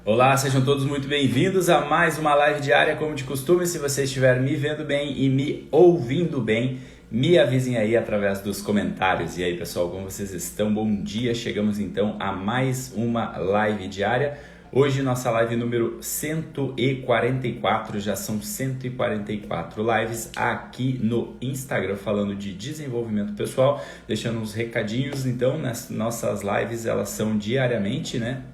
Olá, sejam todos muito bem-vindos a mais uma live diária, como de costume. Se você estiver me vendo bem e me ouvindo bem, me avisem aí através dos comentários. E aí, pessoal, como vocês estão? Bom dia! Chegamos então a mais uma live diária. Hoje nossa live número 144, já são 144 lives aqui no Instagram falando de desenvolvimento pessoal, deixando uns recadinhos. Então, nas nossas lives, elas são diariamente, né?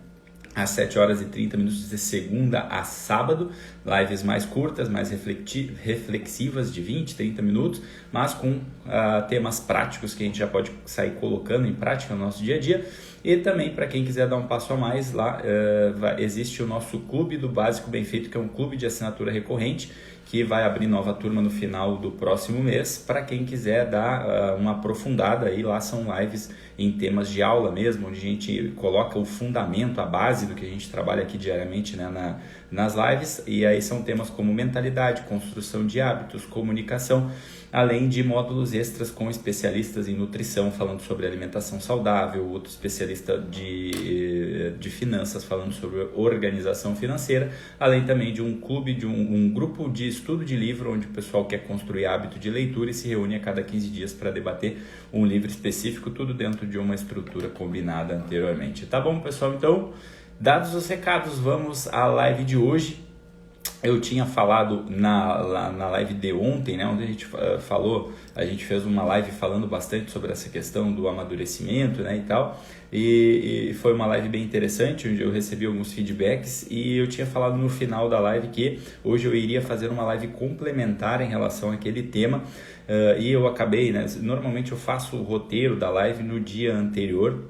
Às 7 horas e 30 minutos de segunda a sábado, lives mais curtas, mais reflexivas de 20, 30 minutos, mas com temas práticos que a gente já pode sair colocando em prática no nosso dia a dia. E também, para quem quiser dar um passo a mais, lá existe o nosso Clube do Básico Bem Feito, que é um clube de assinatura recorrente, que vai abrir nova turma no final do próximo mês. Para quem quiser dar uma aprofundada, aí lá são lives em temas de aula mesmo, onde a gente coloca o fundamento, a base do que a gente trabalha aqui diariamente, né, nas lives. E aí são temas como mentalidade, construção de hábitos, comunicação, além de módulos extras com especialistas em nutrição, falando sobre alimentação saudável, outro especialista de finanças, falando sobre organização financeira, além também de um clube, de um grupo de estudo de livro, onde o pessoal quer construir hábito de leitura e se reúne a cada 15 dias para debater um livro específico, tudo dentro de uma estrutura combinada anteriormente. Tá bom, pessoal? Então, dados os recados, vamos à live de hoje. Eu tinha falado na live de ontem, né, onde a gente fez uma live falando bastante sobre essa questão do amadurecimento, né, e tal, e foi uma live bem interessante, onde eu recebi alguns feedbacks, e eu tinha falado no final da live que hoje eu iria fazer uma live complementar em relação àquele tema, e eu acabei, né, normalmente eu faço o roteiro da live no dia anterior.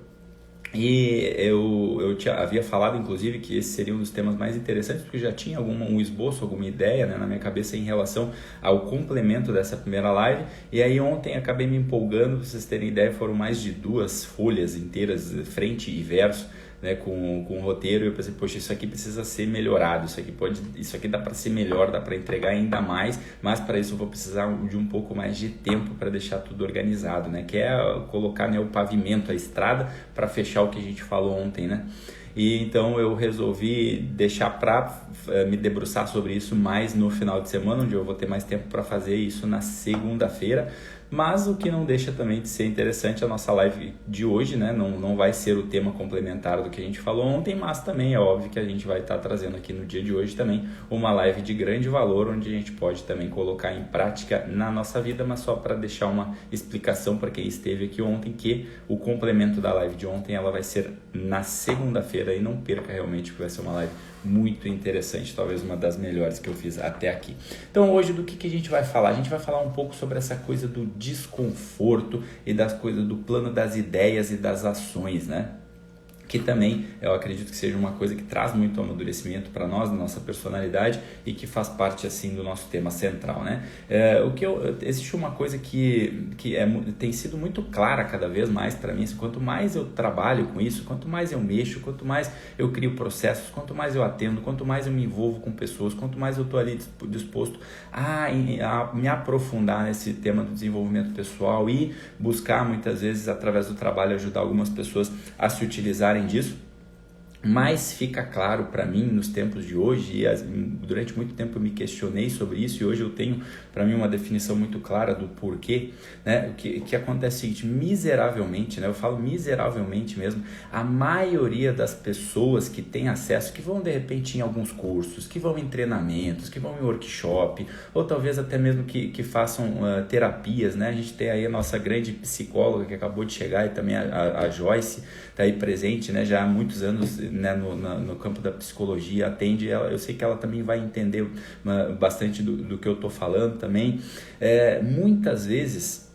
E eu havia falado, inclusive, que esse seria um dos temas mais interessantes, porque já tinha um esboço, alguma ideia, né, na minha cabeça em relação ao complemento dessa primeira live. E aí ontem acabei me empolgando, pra vocês terem ideia, foram mais de 2 folhas inteiras, frente e verso, né, com o roteiro. E eu pensei, poxa, isso aqui precisa ser melhorado, isso aqui dá para ser melhor, dá para entregar ainda mais, mas para isso eu vou precisar de um pouco mais de tempo para deixar tudo organizado, né, que é colocar, né, o pavimento, a estrada, para fechar o que a gente falou ontem, né. E então eu resolvi deixar para me debruçar sobre isso mais no final de semana, onde eu vou ter mais tempo para fazer isso na segunda-feira. Mas o que não deixa também de ser interessante a nossa live de hoje, né? Não vai ser o tema complementar do que a gente falou ontem, mas também é óbvio que a gente vai estar trazendo aqui no dia de hoje também uma live de grande valor, onde a gente pode também colocar em prática na nossa vida, mas só para deixar uma explicação para quem esteve aqui ontem, que o complemento da live de ontem ela vai ser na segunda-feira, e não perca realmente, porque vai ser uma live muito interessante, talvez uma das melhores que eu fiz até aqui. Então hoje do que a gente vai falar? A gente vai falar um pouco sobre essa coisa do desconforto e das coisas do plano das ideias e das ações, né? Que também eu acredito que seja uma coisa que traz muito amadurecimento para nós, na nossa personalidade, e que faz parte assim do nosso tema central, né? Existe uma coisa que tem sido muito clara cada vez mais para mim, assim, quanto mais eu trabalho com isso, quanto mais eu mexo, quanto mais eu crio processos, quanto mais eu atendo, quanto mais eu me envolvo com pessoas, quanto mais eu estou ali disposto a me aprofundar nesse tema do desenvolvimento pessoal e buscar muitas vezes através do trabalho ajudar algumas pessoas a se utilizarem disso, mas fica claro para mim nos tempos de hoje, e durante muito tempo eu me questionei sobre isso, e hoje eu tenho para mim uma definição muito clara do porquê, né? O que acontece é o seguinte: miseravelmente, né? Eu falo miseravelmente mesmo, a maioria das pessoas que têm acesso, que vão de repente em alguns cursos, que vão em treinamentos, que vão em workshop, ou talvez até mesmo que façam terapias, né? A gente tem aí a nossa grande psicóloga que acabou de chegar, e também a Joyce está aí presente, né? Já há muitos anos, né, no campo da psicologia, atende ela. Eu sei que ela também vai entender bastante do que eu estou falando também. Muitas vezes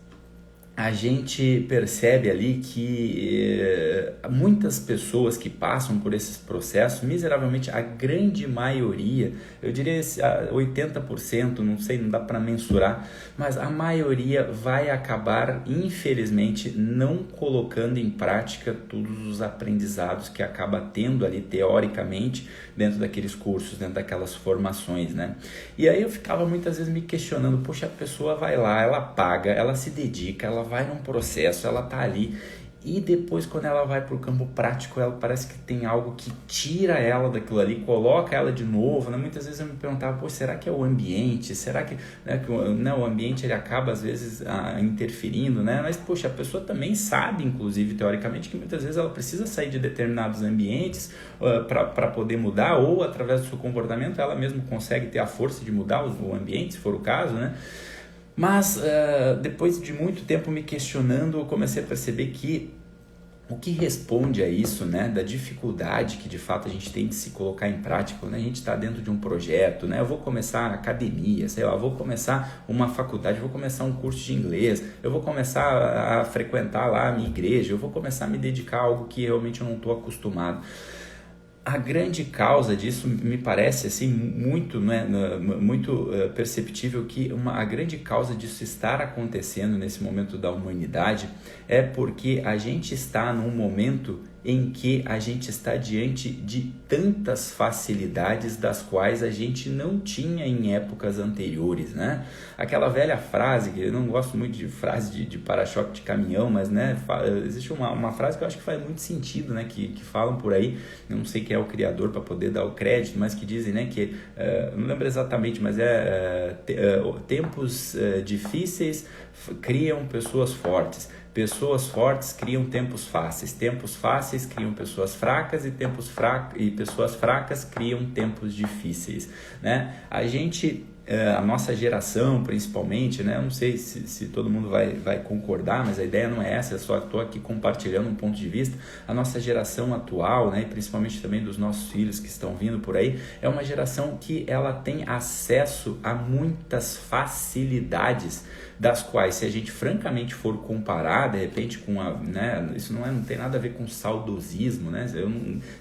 a gente percebe ali que muitas pessoas que passam por esses processos, miseravelmente, a grande maioria, eu diria 80%, não sei, não dá para mensurar, mas a maioria vai acabar, infelizmente, não colocando em prática todos os aprendizados que acaba tendo ali, teoricamente, dentro daqueles cursos, dentro daquelas formações, né? E aí eu ficava muitas vezes me questionando, poxa, a pessoa vai lá, ela paga, ela se dedica, ela vai num processo, ela tá ali, E depois, quando ela vai para o campo prático, ela parece que tem algo que tira ela daquilo ali, coloca ela de novo, né? Muitas vezes eu me perguntava, pô, será que é o ambiente? Será que, né, o ambiente ele acaba às vezes interferindo, né? Mas, poxa, a pessoa também sabe, inclusive, teoricamente, que muitas vezes ela precisa sair de determinados ambientes para poder mudar, ou através do seu comportamento ela mesma consegue ter a força de mudar o ambiente, se for o caso, né? Mas depois de muito tempo me questionando, eu comecei a perceber que o que responde a isso, né, da dificuldade que de fato a gente tem de se colocar em prática, quando a gente está dentro de um projeto, né, eu vou começar a academia, sei lá, eu vou começar uma faculdade, eu vou começar um curso de inglês, eu vou começar a frequentar lá a minha igreja, eu vou começar a me dedicar a algo que realmente eu não estou acostumado. A grande causa disso me parece assim muito, né, muito perceptível que a grande causa disso estar acontecendo nesse momento da humanidade é porque a gente está num momento em que a gente está diante de tantas facilidades das quais a gente não tinha em épocas anteriores, né? Aquela velha frase, que eu não gosto muito de frase de para-choque de caminhão, mas né, existe uma frase que eu acho que faz muito sentido, né? Que falam por aí, eu não sei quem é o criador para poder dar o crédito, mas que dizem, né, que, não lembro exatamente, mas tempos difíceis criam pessoas fortes. Pessoas fortes criam tempos fáceis criam pessoas fracas e pessoas fracas criam tempos difíceis, né? A nossa geração principalmente, né? Eu não sei se todo mundo vai concordar, mas a ideia não é essa, eu só estou aqui compartilhando um ponto de vista. A nossa geração atual, né? E principalmente também dos nossos filhos que estão vindo por aí, é uma geração que ela tem acesso a muitas facilidades, das quais, se a gente francamente for comparar, de repente, com isso não tem nada a ver com saudosismo, né?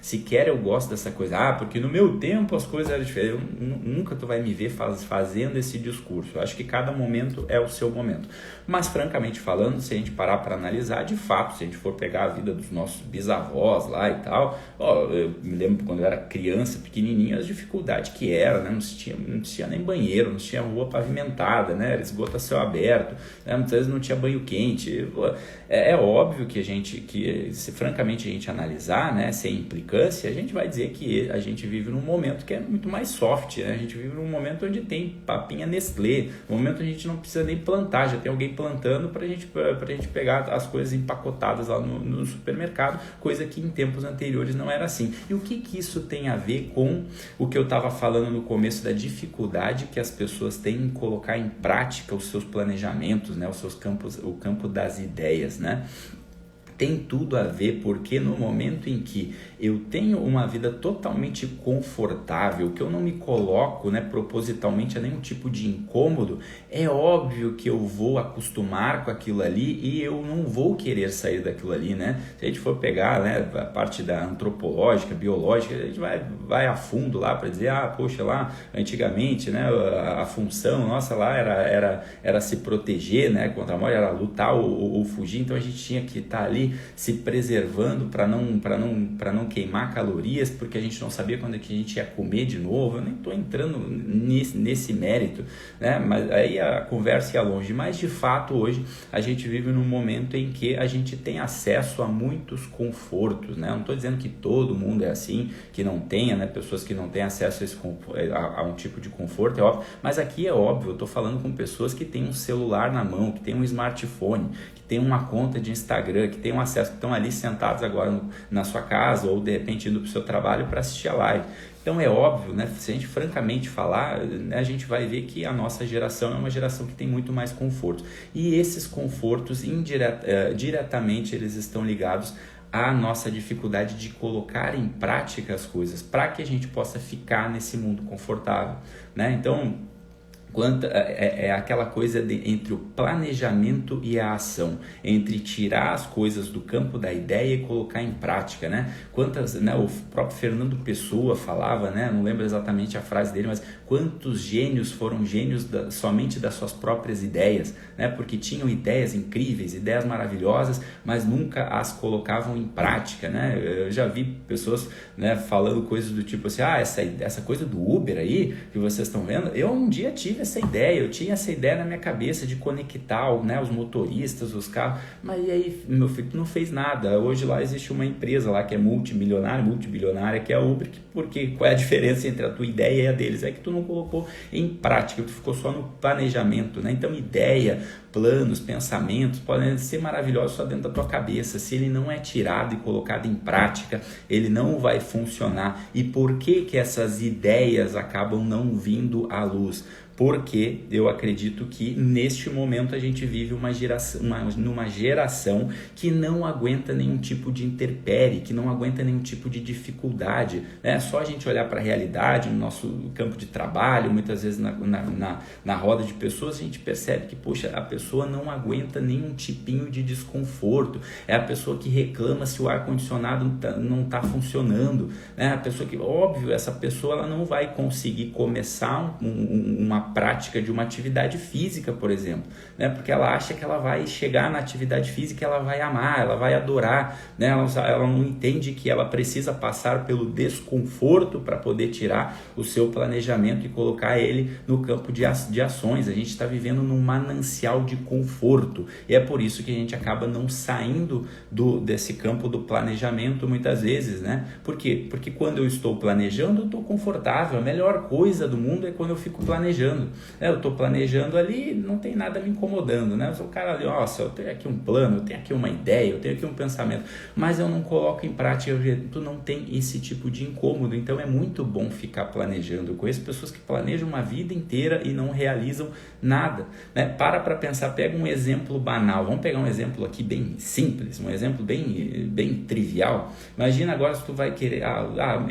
Sequer eu gosto dessa coisa, porque no meu tempo as coisas eram diferentes. Nunca tu vai me ver fazendo esse discurso. Eu acho que cada momento é o seu momento. Mas, francamente falando, se a gente parar para analisar, de fato, se a gente for pegar a vida dos nossos bisavós lá e tal, eu me lembro quando eu era criança, pequenininho, as dificuldades que era, né? Não tinha nem banheiro, não tinha rua pavimentada, né? Era esgoto a céu aberto, né? Muitas vezes não tinha banho quente. É óbvio que se francamente a gente analisar, né, sem implicância, a gente vai dizer que a gente vive num momento que é muito mais soft, né? A gente vive num momento onde tem papinha Nestlé, um momento onde a gente não precisa nem plantar, já tem alguém plantando pra gente pegar as coisas empacotadas lá no supermercado, coisa que em tempos anteriores não era assim. E o que isso tem a ver com o que eu estava falando no começo da dificuldade que as pessoas têm em colocar em prática os seus planejamentos, né, o campo das ideias, né? Tem tudo a ver, porque no momento em que eu tenho uma vida totalmente confortável, que eu não me coloco, né, propositalmente a nenhum tipo de incômodo, é óbvio que eu vou acostumar com aquilo ali e eu não vou querer sair daquilo ali, né? Se a gente for pegar, né, a parte da antropológica, biológica, a gente vai a fundo lá para dizer, poxa, lá antigamente, né, a função nossa lá era se proteger, né, contra a morte, era lutar ou fugir, então a gente tinha que estar ali se preservando para não queimar calorias, porque a gente não sabia quando é que a gente ia comer de novo. Eu nem estou entrando nesse mérito, né? Mas aí a conversa ia longe. Mas de fato hoje a gente vive num momento em que a gente tem acesso a muitos confortos, né? Eu não estou dizendo que todo mundo é assim, que não tenha, né, pessoas que não têm acesso a um tipo de conforto, é óbvio. Mas aqui é óbvio, eu estou falando com pessoas que têm um celular na mão, que têm um smartphone, tem uma conta de Instagram, que tem um acesso, que estão ali sentados agora na sua casa ou de repente indo para o seu trabalho para assistir a live. Então é óbvio, né? Se a gente francamente falar, né, a gente vai ver que a nossa geração é uma geração que tem muito mais conforto. E esses confortos, diretamente, eles estão ligados à nossa dificuldade de colocar em prática as coisas para que a gente possa ficar nesse mundo confortável, né? Então, é aquela coisa entre o planejamento e a ação, entre tirar as coisas do campo da ideia e colocar em prática, né? O próprio Fernando Pessoa falava, né? Não lembro exatamente a frase dele, mas quantos gênios foram gênios somente das suas próprias ideias, né? Porque tinham ideias incríveis, ideias maravilhosas, mas nunca as colocavam em prática, né? Eu já vi pessoas, né, falando coisas do tipo assim, essa coisa do Uber aí que vocês estão vendo, eu um dia tive tive essa ideia, eu tinha essa ideia na minha cabeça de conectar, né, os motoristas, os carros, mas e aí, meu filho, tu não fez nada. Hoje lá existe uma empresa lá que é multibilionária, que é a Uber, porque qual é a diferença entre a tua ideia e a deles? É que tu não colocou em prática, tu ficou só no planejamento, né? Então ideia, planos, pensamentos podem ser maravilhosos só dentro da tua cabeça. Se ele não é tirado e colocado em prática, ele não vai funcionar. E por que essas ideias acabam não vindo à luz? Porque eu acredito que neste momento a gente vive numa geração que não aguenta nenhum tipo de intempérie, que não aguenta nenhum tipo de dificuldade. É só a gente olhar para a realidade, no nosso campo de trabalho, muitas vezes na roda de pessoas, a gente percebe que, poxa, a pessoa não aguenta nenhum tipinho de desconforto. É a pessoa que reclama se o ar-condicionado não está funcionando. É a pessoa que, óbvio, essa pessoa ela não vai conseguir começar uma prática de uma atividade física, por exemplo, né? Porque ela acha que ela vai chegar na atividade física, ela vai amar, ela vai adorar, né? Ela não entende que ela precisa passar pelo desconforto para poder tirar o seu planejamento e colocar ele no campo de ações. A gente está vivendo num manancial de conforto e é por isso que a gente acaba não saindo desse campo do planejamento muitas vezes, né? Por quê? Porque quando eu estou planejando, eu estou confortável. A melhor coisa do mundo é quando eu fico planejando. Eu estou planejando ali, não tem nada me incomodando, né? Eu sou o cara ali, nossa, eu tenho aqui um plano, eu tenho aqui uma ideia, eu tenho aqui um pensamento, mas eu não coloco em prática, tu não tem esse tipo de incômodo. Então é muito bom ficar planejando. Eu conheço pessoas que planejam uma vida inteira e não realizam nada, né? Para pensar, pega um exemplo banal, vamos pegar um exemplo aqui bem simples, um exemplo bem trivial. Imagina agora se tu vai querer,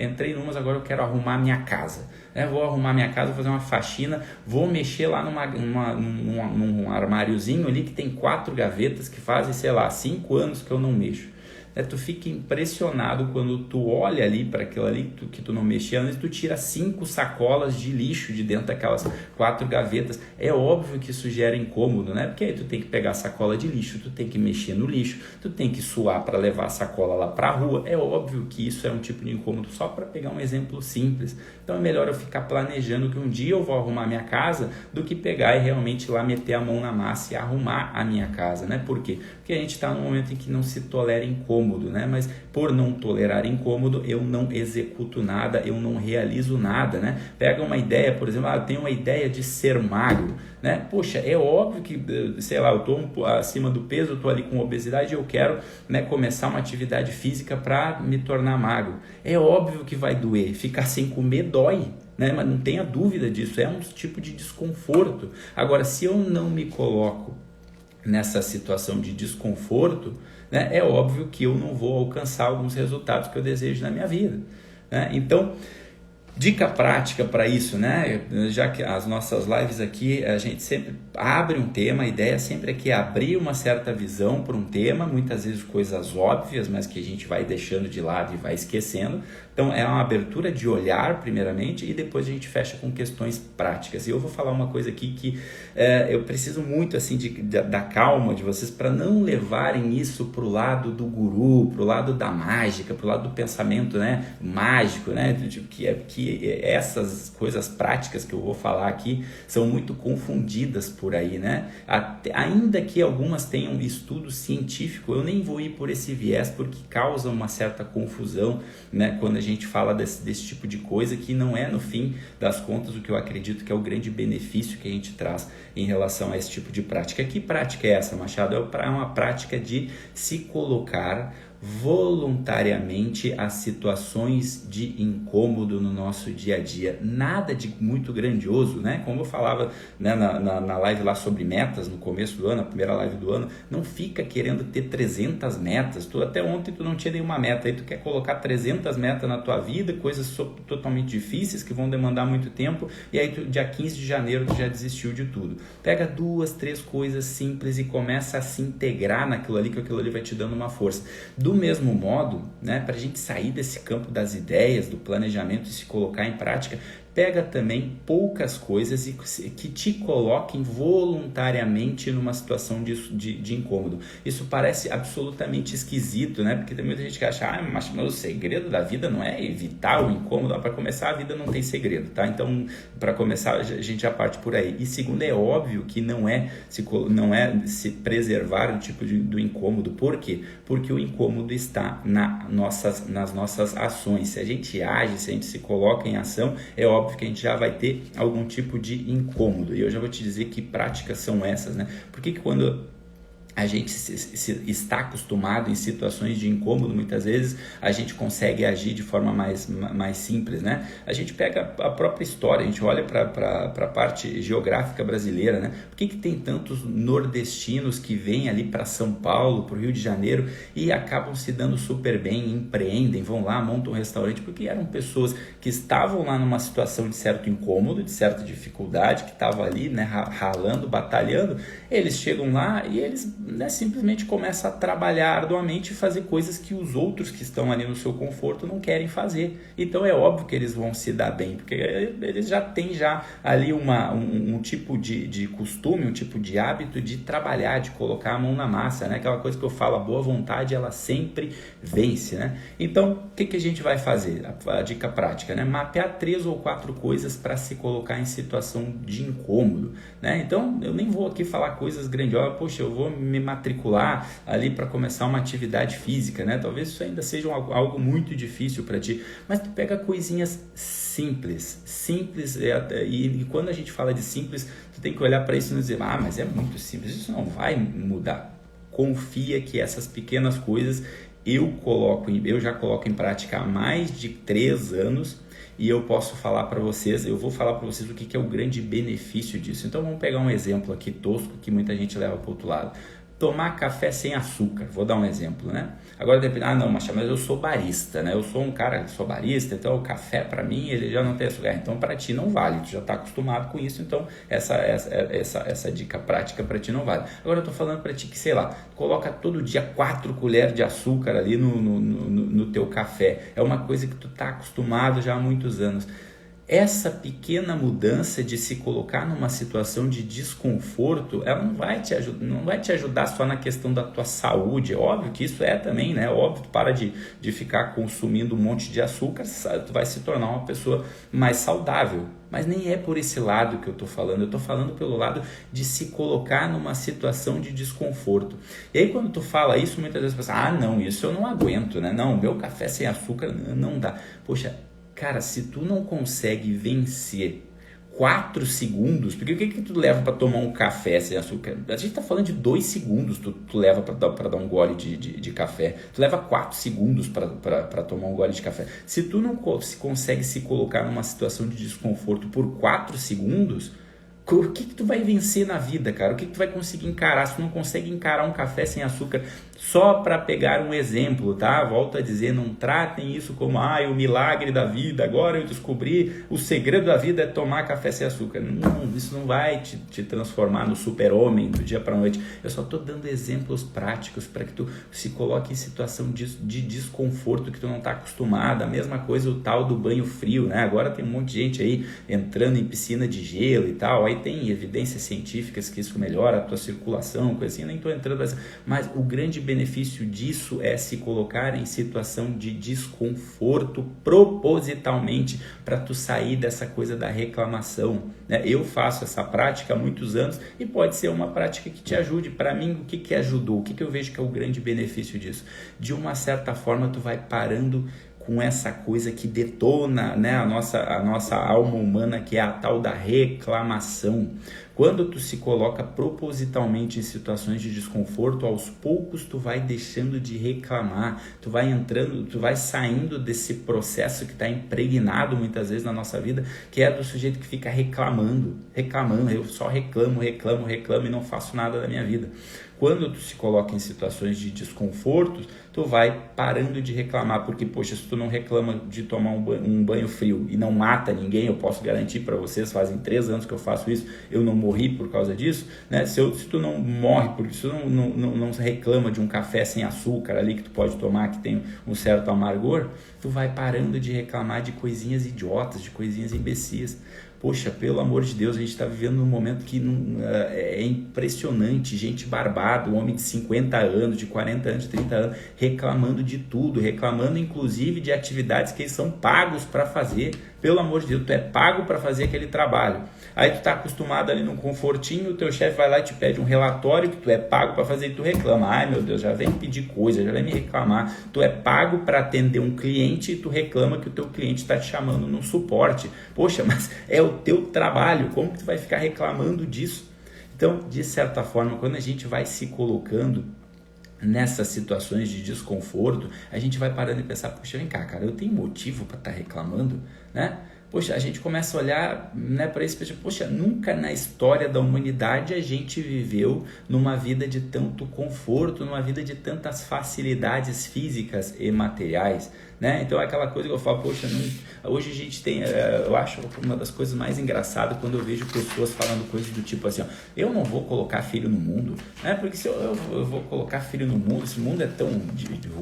entrei numas, agora eu quero arrumar minha casa. Vou arrumar minha casa, vou fazer uma faxina, vou mexer lá num armáriozinho ali que tem 4 gavetas que fazem, 5 anos que eu não mexo. Tu fica impressionado quando tu olha ali para aquilo ali que tu não mexia antes, tu tira 5 sacolas de lixo de dentro daquelas 4 gavetas. É óbvio que isso gera incômodo, né? Porque aí tu tem que pegar a sacola de lixo, tu tem que mexer no lixo, tu tem que suar para levar a sacola lá para a rua. É óbvio que isso é um tipo de incômodo, só para pegar um exemplo simples. Então é melhor eu ficar planejando que um dia eu vou arrumar minha casa do que pegar e realmente lá meter a mão na massa e arrumar a minha casa, né? Por quê? Porque a gente está num momento em que não se tolera incômodo, né? Mas por não tolerar incômodo, eu não executo nada, eu não realizo nada, né? Pega uma ideia, por exemplo, eu tenho uma ideia de ser magro, né? Poxa, é óbvio que, eu tô acima do peso, eu tô ali com obesidade, eu quero, né, começar uma atividade física para me tornar magro. É óbvio que vai doer, ficar sem comer dói, né? Mas não tenha dúvida disso, é um tipo de desconforto. Agora, se eu não me coloco nessa situação de desconforto, né, é óbvio que eu não vou alcançar alguns resultados que eu desejo na minha vida, né? Então, dica prática para isso, né? Já que as nossas lives aqui, a gente sempre abre um tema, a ideia sempre é que abrir uma certa visão para um tema, muitas vezes coisas óbvias, mas que a gente vai deixando de lado e vai esquecendo. Então é uma abertura de olhar primeiramente e depois a gente fecha com questões práticas. E eu vou falar uma coisa aqui que eu preciso muito assim da calma de vocês para não levarem isso para o lado do guru, para o lado da mágica, para o lado do pensamento, né, mágico, né, que essas coisas práticas que eu vou falar aqui são muito confundidas por aí, né? Ainda que algumas tenham estudo científico, eu nem vou ir por esse viés porque causa uma certa confusão, né, quando a gente fala desse tipo de coisa que não é, no fim das contas, o que eu acredito que é o grande benefício que a gente traz em relação a esse tipo de prática. Que prática é essa, Machado? É uma prática de se colocar voluntariamente as situações de incômodo no nosso dia a dia. Nada de muito grandioso, né? Como eu falava, né, na live lá sobre metas no começo do ano, a primeira live do ano, não fica querendo ter 300 metas. Até ontem tu não tinha nenhuma meta, aí tu quer colocar 300 metas na tua vida, coisas totalmente difíceis que vão demandar muito tempo, e aí dia 15 de janeiro tu já desistiu de tudo. Pega 2, 3 coisas simples e começa a se integrar naquilo ali, que aquilo ali vai te dando uma força. Do mesmo modo, né, para a gente sair desse campo das ideias, do planejamento e se colocar em prática, pega também poucas coisas que te coloquem voluntariamente numa situação de incômodo. Isso parece absolutamente esquisito, né? Porque tem muita gente que acha, mas o segredo da vida não é evitar o incômodo. Para começar, a vida não tem segredo, tá? Então, para começar, a gente já parte por aí. E segundo, é óbvio que não é se preservar o tipo do incômodo. Por quê? Porque o incômodo está nas nossas ações. Se a gente age, se a gente se coloca em ação, é óbvio que a gente já vai ter algum tipo de incômodo. E eu já vou te dizer que práticas são essas, né? Porque quando a gente está acostumado em situações de incômodo, muitas vezes a gente consegue agir de forma mais simples, né? A gente pega a própria história, a gente olha para a parte geográfica brasileira, né? Por que tem tantos nordestinos que vêm ali para São Paulo, para o Rio de Janeiro e acabam se dando super bem, empreendem, vão lá, montam um restaurante? Porque eram pessoas que estavam lá numa situação de certo incômodo, de certa dificuldade, que estavam ali, né, ralando, batalhando. Eles chegam lá e eles, né, simplesmente começa a trabalhar arduamente e fazer coisas que os outros que estão ali no seu conforto não querem fazer. Então é óbvio que eles vão se dar bem, porque eles já têm ali um tipo de costume, um tipo de hábito de trabalhar, de colocar a mão na massa, né? Aquela coisa que eu falo, a boa vontade, ela sempre vence, né? Então, o que a gente vai fazer? A dica prática, né? Mapear 3 ou 4 coisas para se colocar em situação de incômodo, né? Então, eu nem vou aqui falar coisas grandiosas, poxa, eu vou me matricular ali para começar uma atividade física, né? Talvez isso ainda seja algo muito difícil para ti, mas tu pega coisinhas simples, e quando a gente fala de simples, tu tem que olhar para isso e dizer, mas é muito simples, isso não vai mudar. Confia que essas pequenas coisas eu já coloco em prática há mais de 3 anos e eu vou falar para vocês o que é o grande benefício disso. Então vamos pegar um exemplo aqui tosco que muita gente leva para o outro lado. Tomar café sem açúcar, vou dar um exemplo, né? Agora depende, mas eu sou barista, né? Eu sou um cara que sou barista, então o café para mim ele já não tem açúcar, então para ti não vale, tu já está acostumado com isso, então essa dica prática para ti não vale. Agora eu tô falando para ti que, sei lá, coloca todo dia 4 colheres de açúcar ali no teu café, é uma coisa que tu está acostumado já há muitos anos. Essa pequena mudança de se colocar numa situação de desconforto, ela não vai te ajudar só na questão da tua saúde. É óbvio que isso é também, né? Óbvio, tu para de ficar consumindo um monte de açúcar, tu vai se tornar uma pessoa mais saudável. Mas nem é por esse lado que eu estou falando, eu estou falando pelo lado de se colocar numa situação de desconforto. E aí quando tu fala isso, muitas vezes você pensa, não, isso eu não aguento, né? Não, meu café sem açúcar não dá. Poxa, cara, se tu não consegue vencer 4 segundos, porque o que tu leva para tomar um café sem açúcar? A gente tá falando de 2 segundos tu leva para dar um gole de café. Tu leva 4 segundos para tomar um gole de café. Se tu não consegue se colocar numa situação de desconforto por 4 segundos, o que tu vai vencer na vida, cara? O que tu vai conseguir encarar? Se tu não consegue encarar um café sem açúcar, só para pegar um exemplo, tá? Volto a dizer, não tratem isso como o milagre da vida, agora eu descobri, o segredo da vida é tomar café sem açúcar. Não, isso não vai te transformar no super-homem do dia para a noite. Eu só tô dando exemplos práticos para que tu se coloque em situação de desconforto que tu não tá acostumado. A mesma coisa o tal do banho frio, né? Agora tem um monte de gente aí entrando em piscina de gelo e tal, aí tem evidências científicas que isso melhora a tua circulação, coisa assim, eu nem tô entrando nessa, mas o grande benefício disso é se colocar em situação de desconforto propositalmente para tu sair dessa coisa da reclamação, né? Eu faço essa prática há muitos anos e pode ser uma prática que te ajude. Para mim, o que ajudou? O que eu vejo que é o grande benefício disso? De uma certa forma, tu vai parando com essa coisa que detona, né, a nossa alma humana, que é a tal da reclamação. Quando tu se coloca propositalmente em situações de desconforto, aos poucos tu vai deixando de reclamar, tu vai saindo desse processo que está impregnado muitas vezes na nossa vida, que é do sujeito que fica reclamando, eu só reclamo e não faço nada da minha vida. Quando tu se coloca em situações de desconforto, tu vai parando de reclamar, porque, poxa, se tu não reclama de tomar um banho frio e não mata ninguém, eu posso garantir para vocês, fazem 3 anos que eu faço isso, eu não morro morri por causa disso, né? Se tu não morre, porque se tu não reclama de um café sem açúcar ali que tu pode tomar, que tem um certo amargor, tu vai parando de reclamar de coisinhas idiotas, de coisinhas imbecis. Poxa, pelo amor de Deus, a gente está vivendo num momento que é impressionante, gente barbada, um homem de 50 anos, de 40 anos, de 30 anos, reclamando de tudo, reclamando inclusive de atividades que eles são pagos para fazer. Pelo amor de Deus, tu é pago para fazer aquele trabalho. Aí tu tá acostumado ali num confortinho, o teu chefe vai lá e te pede um relatório que tu é pago para fazer e tu reclama. Ai meu Deus, já vem pedir coisa, já vem me reclamar. Tu é pago para atender um cliente e tu reclama que o teu cliente está te chamando no suporte. Poxa, mas é o teu trabalho, como que tu vai ficar reclamando disso? Então, de certa forma, quando a gente vai se colocando nessas situações de desconforto, a gente vai parando e pensar, poxa, vem cá, cara, eu tenho motivo para estar reclamando, né? Poxa, a gente começa a olhar, né, para isso e pensa, poxa, nunca na história da humanidade a gente viveu numa vida de tanto conforto, numa vida de tantas facilidades físicas e materiais, né? Então é aquela coisa que eu falo, poxa, hoje a gente tem, eu acho uma das coisas mais engraçadas quando eu vejo pessoas falando coisas do tipo assim, ó, eu não vou colocar filho no mundo, né? Porque se eu vou colocar filho no mundo, esse mundo é tão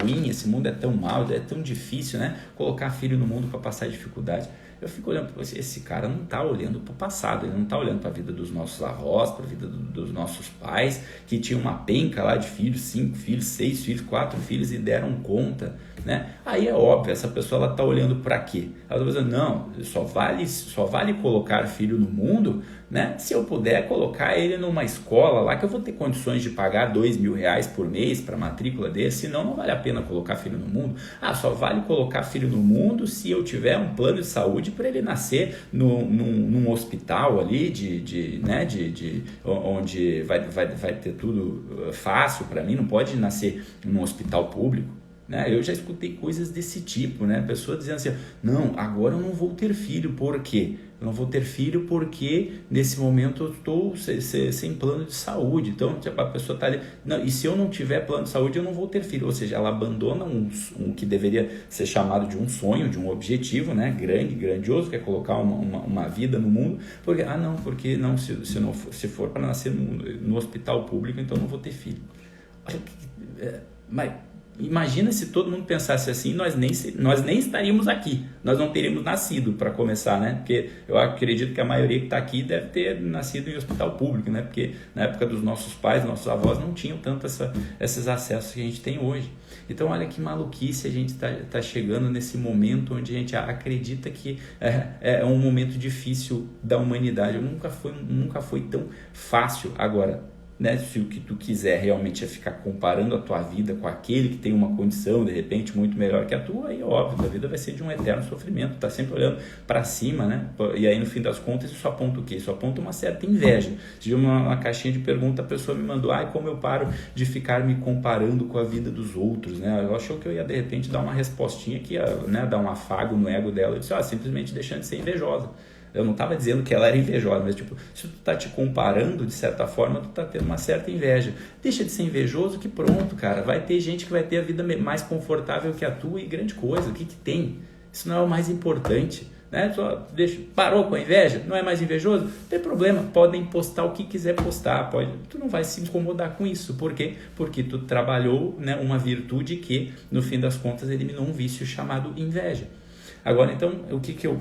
ruim, esse mundo é tão mau, é tão difícil, né? Colocar filho no mundo para passar dificuldade. Eu fico olhando para esse cara, não está olhando para o passado, ele não está olhando para a vida dos nossos avós, para a vida dos nossos pais, que tinham uma penca lá de filhos, 5 filhos, 6 filhos, 4 filhos e deram conta, né? Aí é óbvio, essa pessoa está olhando para quê? Ela está dizendo, não, só vale colocar filho no mundo, né? Se eu puder colocar ele numa escola lá que eu vou ter condições de pagar R$2.000 por mês para a matrícula dele, senão não vale a pena colocar filho no mundo. Ah, só vale colocar filho no mundo se eu tiver um plano de saúde para ele nascer num hospital ali, onde vai ter tudo fácil para mim, não pode nascer num hospital público. Né? Eu já escutei coisas desse tipo, né? Pessoa dizendo assim, não, agora eu não vou ter filho, por quê? Eu não vou ter filho porque nesse momento eu estou sem plano de saúde, então a pessoa está ali, não, e se eu não tiver plano de saúde eu não vou ter filho, ou seja, ela abandona um que deveria ser chamado de um sonho, de um objetivo, né? Grandioso, que é colocar uma vida no mundo, porque se for para nascer no hospital público, então eu não vou ter filho. Mas imagina se todo mundo pensasse assim, nós nem estaríamos aqui, nós não teríamos nascido para começar, né? Porque eu acredito que a maioria que está aqui deve ter nascido em hospital público, né? Porque na época dos nossos pais, nossos avós não tinham tanto esses acessos que a gente tem hoje. Então olha que maluquice a gente tá chegando nesse momento onde a gente acredita que é um momento difícil da humanidade. Nunca foi tão fácil agora. Né? Se o que tu quiser realmente é ficar comparando a tua vida com aquele que tem uma condição de repente muito melhor que a tua, aí óbvio, a vida vai ser de um eterno sofrimento, tá sempre olhando para cima, né? E aí no fim das contas isso aponta o quê? Isso aponta uma certa inveja. Se uma caixinha de pergunta a pessoa me mandou, como eu paro de ficar me comparando com a vida dos outros, né? Eu achou que eu ia de repente dar uma respostinha que ia, né, dar um afago no ego dela. Eu disse, simplesmente deixando de ser invejosa. Eu não estava dizendo que ela era invejosa, mas tipo, se tu tá te comparando, de certa forma, tu tá tendo uma certa inveja. Deixa de ser invejoso que pronto, cara. Vai ter gente que vai ter a vida mais confortável que a tua e grande coisa. O que tem? Isso não é o mais importante. Né? Parou com a inveja? Não é mais invejoso? Não tem problema, podem postar o que quiser postar. Tu não vai se incomodar com isso. Por quê? Porque tu trabalhou, né, uma virtude que, no fim das contas, eliminou um vício chamado inveja. Agora, então, o que eu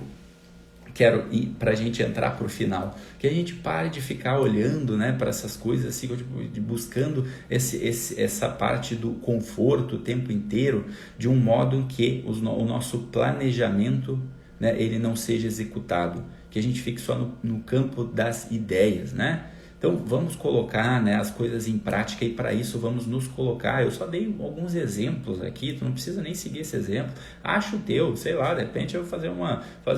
quero ir para a gente entrar para o final, que a gente pare de ficar olhando, né, para essas coisas assim, buscando essa parte do conforto o tempo inteiro, de um modo em que o nosso planejamento, né, ele não seja executado, que a gente fique só no campo das ideias, né? Então vamos colocar, né, as coisas em prática e para isso vamos nos colocar. Eu só dei alguns exemplos aqui, tu não precisa nem seguir esse exemplo. Acha o teu, sei lá, de repente eu vou fazer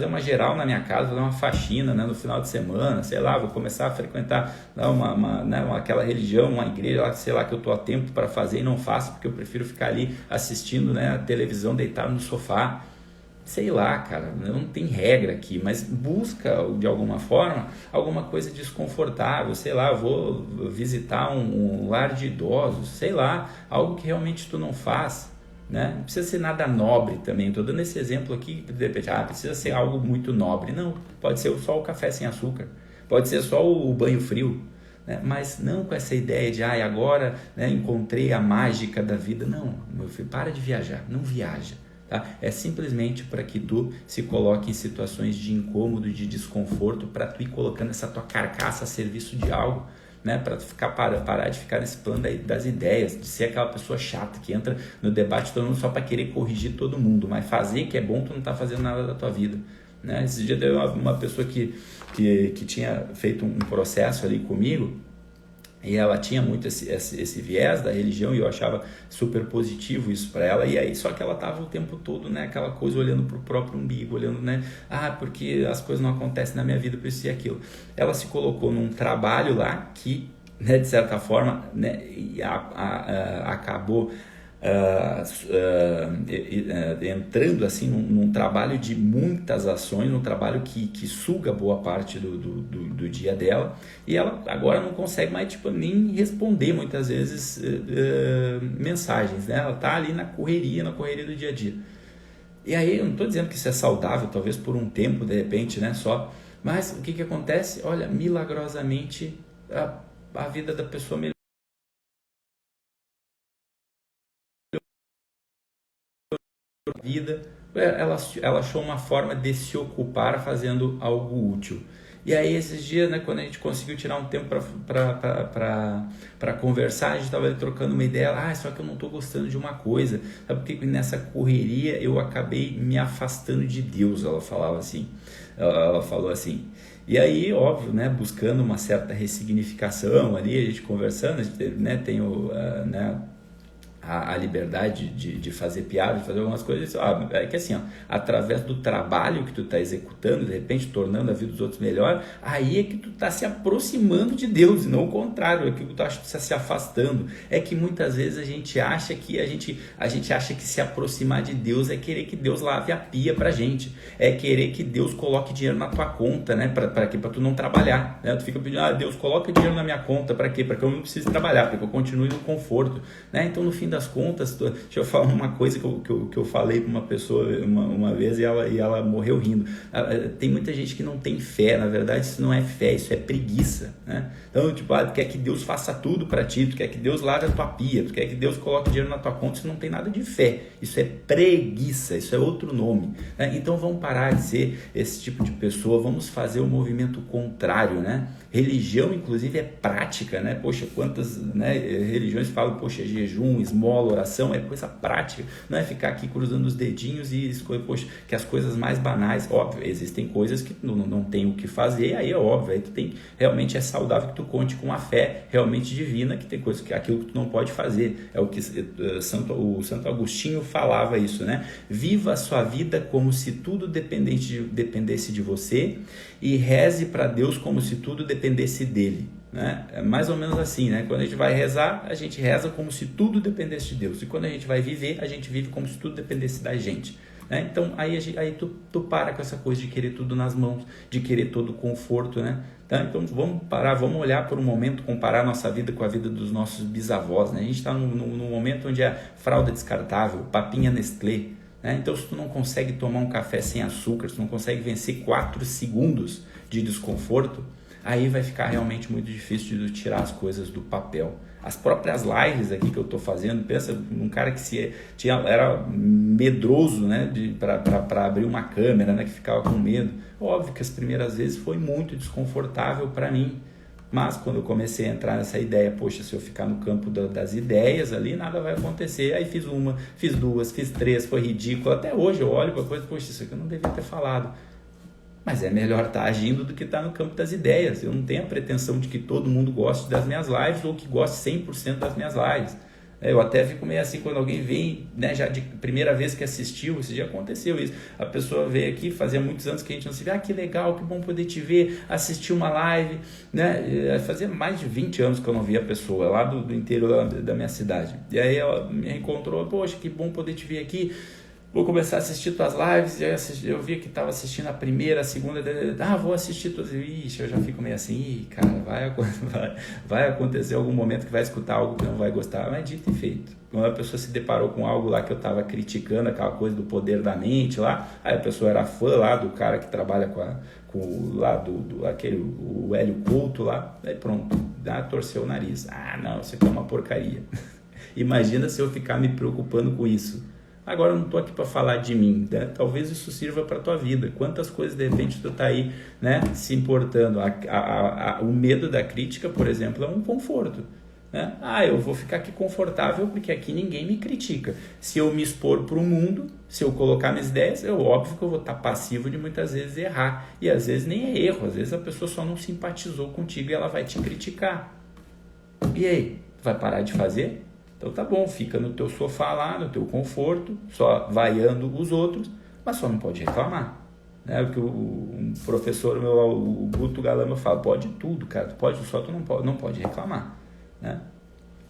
uma geral na minha casa, fazer uma faxina, né, no final de semana, sei lá, vou começar a frequentar aquela religião, uma igreja, sei lá, que eu estou a tempo para fazer e não faço porque eu prefiro ficar ali assistindo, né, a televisão deitado no sofá. Sei lá, cara, não tem regra aqui, mas busca de alguma forma alguma coisa desconfortável, sei lá, vou visitar um lar de idosos, sei lá, algo que realmente tu não faz, né? Não precisa ser nada nobre também, estou dando esse exemplo aqui, de repente, precisa ser algo muito nobre, não, pode ser só o café sem açúcar. pode ser só o banho frio, né? Mas não com essa ideia de, agora, né, encontrei a mágica da vida. Não, meu filho, para de viajar, não viaja. Tá? É simplesmente para que tu se coloque em situações de incômodo, de desconforto, para tu ir colocando essa tua carcaça a serviço de algo, né? Para tu parar de ficar nesse plano das ideias, de ser aquela pessoa chata que entra no debate todo mundo só para querer corrigir todo mundo, mas fazer que é bom, tu não tá fazendo nada da tua vida, né? Esse dia teve uma pessoa que tinha feito um processo ali comigo, e ela tinha muito esse viés da religião, e eu achava super positivo isso para ela. E aí, só que ela estava o tempo todo, né, aquela coisa, olhando para o próprio umbigo, olhando, né, porque as coisas não acontecem na minha vida, por isso e aquilo. Ela se colocou num trabalho lá que, né, de certa forma, né, acabou entrando assim num trabalho de muitas ações, num trabalho que suga boa parte do dia dela, e ela agora não consegue mais nem responder muitas vezes mensagens, né? Ela tá ali na correria do dia a dia. E aí, eu não estou dizendo que isso é saudável, talvez por um tempo, de repente, né, só, mas o que acontece? Olha, milagrosamente a vida da pessoa melhora. Vida, ela achou uma forma de se ocupar fazendo algo útil. E aí, esses dias, né, quando a gente conseguiu tirar um tempo para conversar, a gente estava trocando uma ideia, só que eu não estou gostando de uma coisa, sabe por que nessa correria eu acabei me afastando de Deus? Ela falava assim, ela falou assim. E aí, óbvio, né, buscando uma certa ressignificação ali, a gente conversando, a gente, né, tem a liberdade de fazer piada, de fazer algumas coisas, é que assim, através do trabalho que tu está executando, de repente tornando a vida dos outros melhor, aí é que tu está se aproximando de Deus, e não o contrário, é que tu está se afastando. É que muitas vezes a gente acha que se aproximar de Deus é querer que Deus lave a pia pra gente, é querer que Deus coloque dinheiro na tua conta, né, para tu não trabalhar, né? Tu fica pedindo, Deus, coloca dinheiro na minha conta, para quê? Para que eu não precise trabalhar, para que eu continue no conforto, né? Então, no fim das contas, deixa eu falar uma coisa que eu falei para uma pessoa uma vez, e ela morreu rindo. Tem muita gente que não tem fé, na verdade isso não é fé, isso é preguiça, né? Então, tu quer que Deus faça tudo para ti, tu quer que Deus lave a tua pia, tu quer que Deus coloque dinheiro na tua conta, isso não tem nada de fé, isso é preguiça, isso é outro nome, né? Então vamos parar de ser esse tipo de pessoa, vamos fazer o movimento contrário, né? Religião, inclusive, é prática, né? Poxa, quantas, né, religiões falam, poxa, jejum, esmola, oração, é coisa prática, não é ficar aqui cruzando os dedinhos e escolher, poxa, que as coisas mais banais, óbvio, existem coisas que não tem o que fazer, aí é óbvio, aí tu tem, realmente é saudável que tu conte com a fé realmente divina, que tem coisas que aquilo que tu não pode fazer, é o que o Santo Agostinho falava isso, né? Viva a sua vida como se tudo dependesse de você, e reze para Deus como se tudo dependesse dele, né? É mais ou menos assim, né? Quando a gente vai rezar, a gente reza como se tudo dependesse de Deus, e quando a gente vai viver, a gente vive como se tudo dependesse da gente, né? Então aí tu para com essa coisa de querer tudo nas mãos, de querer todo o conforto, né? Então vamos parar, vamos olhar por um momento, comparar nossa vida com a vida dos nossos bisavós, né? A gente está num momento onde é fralda descartável, papinha Nestlé, né? Então, se tu não consegue tomar um café sem açúcar, se tu não consegue vencer 4 segundos de desconforto, aí vai ficar realmente muito difícil de tirar as coisas do papel. As próprias lives aqui que eu estou fazendo, pensa num cara que era medroso, né, para abrir uma câmera, né, que ficava com medo. Óbvio que as primeiras vezes foi muito desconfortável para mim. Mas quando eu comecei a entrar nessa ideia, poxa, se eu ficar no campo das ideias ali, nada vai acontecer. Aí fiz uma, fiz duas, fiz três, foi ridículo. Até hoje eu olho para a coisa, poxa, isso aqui eu não devia ter falado. Mas é melhor estar agindo do que estar no campo das ideias. Eu não tenho a pretensão de que todo mundo goste das minhas lives ou que goste 100% das minhas lives. Eu até fico meio assim quando alguém vem, né, já de primeira vez que assistiu, esse dia aconteceu isso, a pessoa veio aqui, fazia muitos anos que a gente não se vê, que legal, que bom poder te ver, assistir uma live, né, fazia mais de 20 anos que eu não via a pessoa, lá do interior da minha cidade, e aí ela me encontrou, poxa, que bom poder te ver aqui. vou começar a assistir tuas lives, eu vi que estava assistindo a primeira, a segunda, vou assistir tuas, ixi, eu já fico meio assim, cara, vai acontecer algum momento que vai escutar algo que não vai gostar, mas dito e feito. Quando a pessoa se deparou com algo lá que eu estava criticando, aquela coisa do poder da mente lá, aí a pessoa era fã lá do cara que trabalha o Hélio Couto lá, aí pronto, torceu o nariz, não, isso aqui é uma porcaria. Imagina se eu ficar me preocupando com isso. Agora eu não estou aqui para falar de mim, né? Talvez isso sirva para a tua vida. Quantas coisas de repente tu está aí, né, se importando. O medo da crítica, por exemplo, é um conforto, né? Eu vou ficar aqui confortável porque aqui ninguém me critica. Se eu me expor para o mundo, se eu colocar minhas ideias, é óbvio que eu vou estar passivo de muitas vezes errar. E às vezes nem é erro, às vezes a pessoa só não simpatizou contigo e ela vai te criticar. E aí, vai parar de fazer? Então tá bom, fica no teu sofá lá, no teu conforto, só vaiando os outros, mas só não pode reclamar. Né? Porque um professor meu, o Guto Galama, fala, pode tudo, cara, tu não pode reclamar. Né?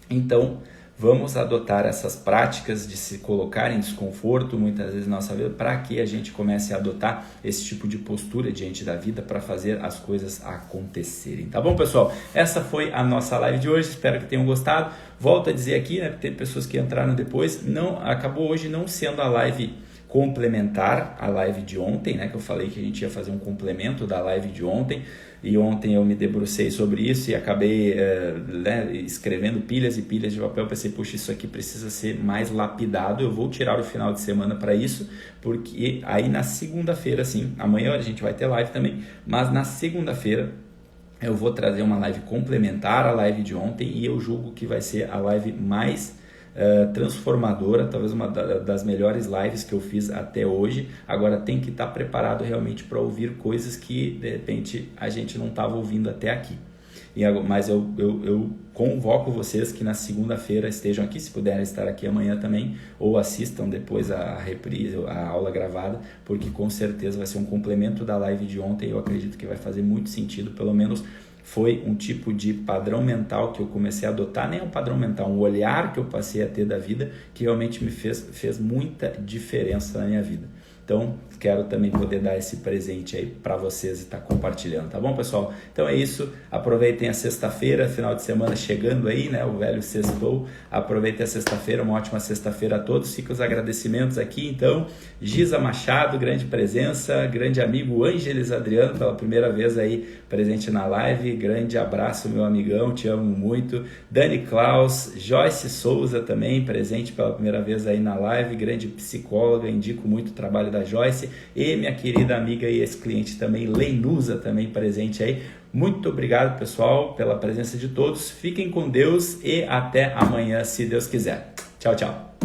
Então, vamos adotar essas práticas de se colocar em desconforto muitas vezes na nossa vida para que a gente comece a adotar esse tipo de postura diante da vida para fazer as coisas acontecerem. Tá bom, pessoal? Essa foi a nossa live de hoje, espero que tenham gostado. Volto a dizer aqui, né, tem pessoas que entraram depois, acabou hoje não sendo a live complementar à live de ontem, né, que eu falei que a gente ia fazer um complemento da live de ontem, e ontem eu me debrucei sobre isso e acabei escrevendo pilhas e pilhas de papel. Pensei, puxa, isso aqui precisa ser mais lapidado, eu vou tirar o final de semana para isso, porque aí na segunda-feira, sim, amanhã a gente vai ter live também, mas na segunda-feira eu vou trazer uma live complementar à live de ontem e eu julgo que vai ser a live mais transformadora, talvez uma das melhores lives que eu fiz até hoje. Agora tem que estar preparado realmente para ouvir coisas que de repente a gente não estava ouvindo até aqui. Mas eu convoco vocês que na segunda-feira estejam aqui, se puderem estar aqui amanhã também, ou assistam depois a reprise, a aula gravada, porque com certeza vai ser um complemento da live de ontem. Eu acredito que vai fazer muito sentido, pelo menos foi um tipo de padrão mental que eu comecei a adotar, nem um padrão mental, um olhar que eu passei a ter da vida que realmente me fez muita diferença na minha vida. Então, quero também poder dar esse presente aí para vocês e estar compartilhando, tá bom, pessoal? Então é isso, aproveitem a sexta-feira, final de semana chegando aí, né? O velho sextou, aproveitem a sexta-feira, uma ótima sexta-feira a todos. Fica os agradecimentos aqui, então, Giza Machado, grande presença, grande amigo Ângeles Adriano, pela primeira vez aí presente na live, grande abraço, meu amigão, te amo muito. Dani Klaus, Joyce Souza também, presente pela primeira vez aí na live, grande psicóloga, indico muito o trabalho da Joyce, e minha querida amiga e ex-cliente também, Leinusa, também presente aí. Muito obrigado, pessoal, pela presença de todos. Fiquem com Deus e até amanhã, se Deus quiser. Tchau, tchau.